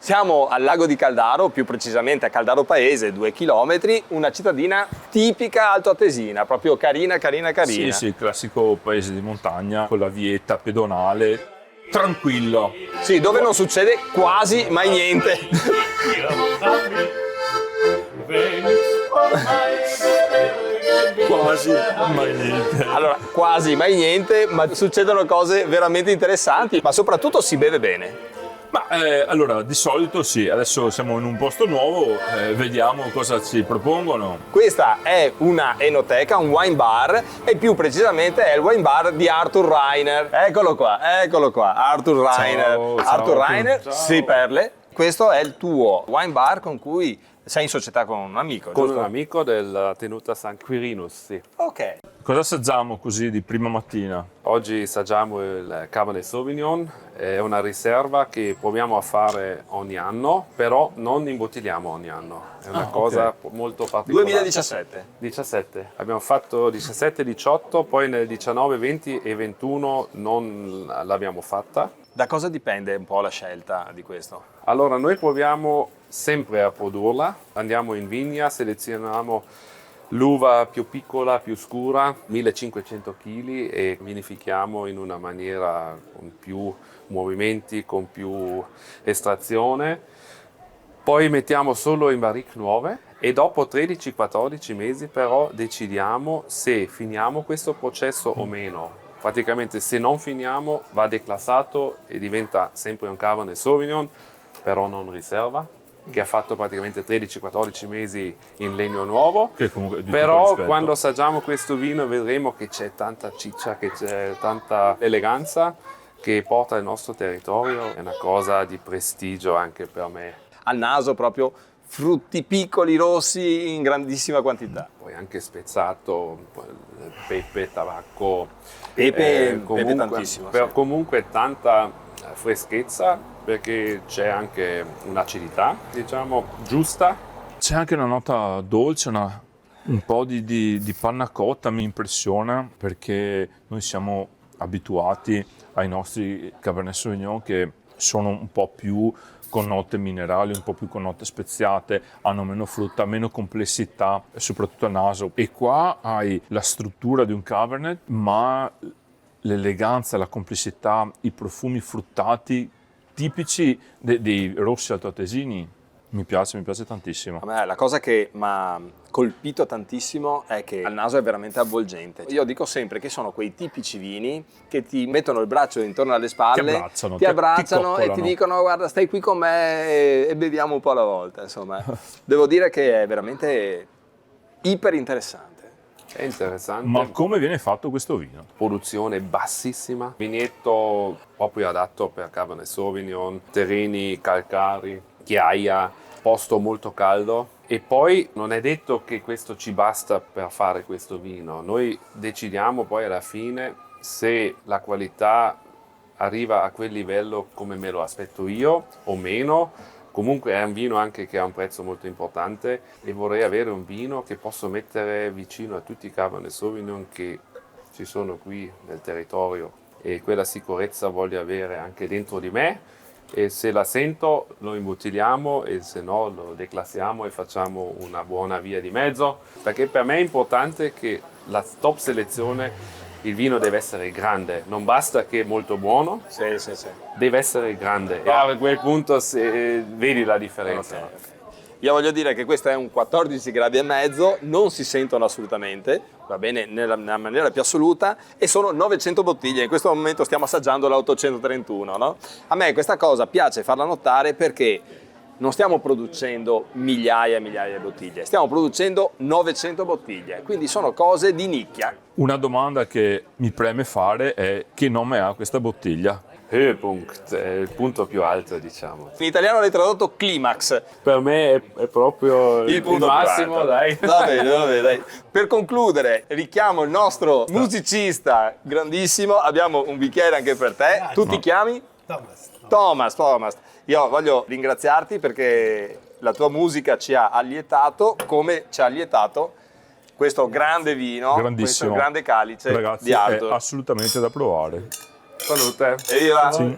Siamo al lago di Caldaro, più precisamente a Caldaro Paese, 2 chilometri, una cittadina tipica altoatesina, proprio carina. Sì, il classico paese di montagna con la vietta pedonale, tranquillo. Sì, dove non succede quasi mai niente. Quasi mai niente. Allora, quasi mai niente, ma succedono cose veramente interessanti, ma soprattutto si beve bene. Ma allora, di solito sì, adesso siamo in un posto nuovo, vediamo cosa ci propongono. Questa è una enoteca, un wine bar, e più precisamente è il wine bar di Arthur Rainer. Eccolo qua, Arthur Rainer. Ciao, Arthur Rainer, ciao. sì, Perle. Questo è il tuo wine bar con cui sei in società con un amico, Con giusto? un amico della tenuta San Quirinus, sì. Ok. Cosa assaggiamo così di prima mattina? Oggi assaggiamo il Cabernet Sauvignon, è una riserva che proviamo a fare ogni anno, però non imbottigliamo ogni anno. È una cosa molto particolare. 2017. 17. Abbiamo fatto 17, 18, poi nel 19, 20 e 21 non l'abbiamo fatta. Da cosa dipende un po' la scelta di questo? Allora, noi proviamo sempre a produrla, andiamo in vigna, selezioniamo l'uva più piccola, più scura, 1500 kg e vinifichiamo in una maniera con più movimenti, con più estrazione. Poi mettiamo solo in barrique nuove e dopo 13-14 mesi però decidiamo se finiamo questo processo o meno. Praticamente se non finiamo va declassato e diventa sempre un Cabernet Sauvignon, però non riserva, che ha fatto praticamente 13-14 mesi in legno nuovo. Che comunque di tutto Però rispetto. quando assaggiamo questo vino vedremo che c'è tanta ciccia, che c'è tanta eleganza che porta al nostro territorio. È una cosa di prestigio anche per me. Al naso proprio frutti piccoli rossi in grandissima quantità. Poi anche spezzato, pepe, tabacco. Pepe comunque, tantissimo. Per Sì. comunque tanta freschezza, perché c'è anche un'acidità, diciamo, giusta. C'è anche una nota dolce, un po' di panna cotta mi impressiona, perché noi siamo abituati ai nostri Cabernet Sauvignon che sono un po' più con note minerali, un po' più con note speziate, hanno meno frutta, meno complessità, soprattutto a naso. E qua hai la struttura di un Cabernet, ma l'eleganza, la complessità, i profumi fruttati tipici dei rossi altoatesini. Mi piace tantissimo. A me la cosa che mi ha colpito tantissimo è che al naso è veramente avvolgente. Io dico sempre che sono quei tipici vini che ti mettono il braccio intorno alle spalle, ti abbracciano e ti dicono guarda stai qui con me e beviamo un po' alla volta. Insomma, devo dire che è veramente iper interessante. È interessante. Ma come viene fatto questo vino? Produzione bassissima, vigneto proprio adatto per Cabernet Sauvignon, terreni calcari, ghiaia, posto molto caldo. E poi non è detto che questo ci basta per fare questo vino. Noi decidiamo poi alla fine se la qualità arriva a quel livello come me lo aspetto io o meno. Comunque è un vino anche che ha un prezzo molto importante e vorrei avere un vino che posso mettere vicino a tutti i Cabernet Sauvignon che ci sono qui nel territorio, e quella sicurezza voglio avere anche dentro di me, e se la sento lo imbottigliamo e se no lo declassiamo e facciamo una buona via di mezzo, perché per me è importante che la top selezione, il vino deve essere grande, non basta che è molto buono, Sì. deve essere grande. E a quel punto vedi la differenza. Ok. Io voglio dire che questo è un 14 gradi e mezzo, non si sentono assolutamente, va bene, nella maniera più assoluta, e sono 900 bottiglie. In questo momento stiamo assaggiando l'831, no? A me questa cosa piace farla notare perché non stiamo producendo migliaia e migliaia di bottiglie, stiamo producendo 900 bottiglie, quindi sono cose di nicchia. Una domanda che mi preme fare è: che nome ha questa bottiglia? Höhepunkt è il punto più alto, diciamo. In italiano l'hai tradotto climax. Per me è proprio il punto massimo, più alto. dai. Va bene, dai. Per concludere, richiamo il nostro musicista grandissimo, abbiamo un bicchiere anche per te. Tu ti chiami? Thomas. Io voglio ringraziarti perché la tua musica ci ha allietato come ci ha allietato questo grande vino, Grandissimo. questo grande calice. Ragazzi, di Arthur. è assolutamente da provare. Salute. Evviva! Sì.